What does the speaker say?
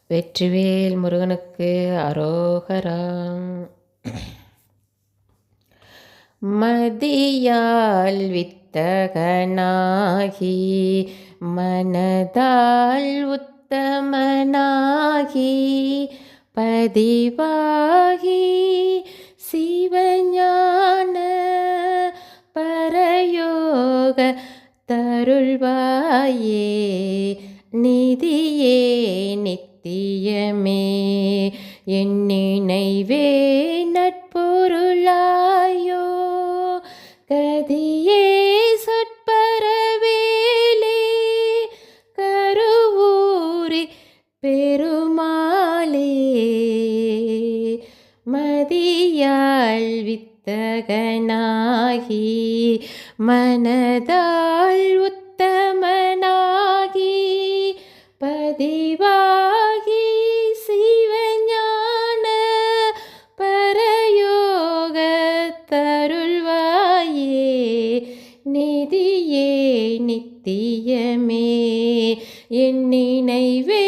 வெற்றிவேல் முருகனுக்கு அரோகரா. மதியால் வித்தகனாகி மனதால் உத்தமனாகி பதிவாகி சிவஞான பரயோக தருள்வாயே நிதியே நித்தியமே என் நினைவே நட்பொருளாயோ கதியே சொற்பரவேலே கருவூரி பெருமாளே மதியால் வித்தகனாகி மனதால் உத்தமனாகி பதிவாகி சிவஞான பரயோக தருள்வாயே நிதியே நித்தியமே என் நினைவே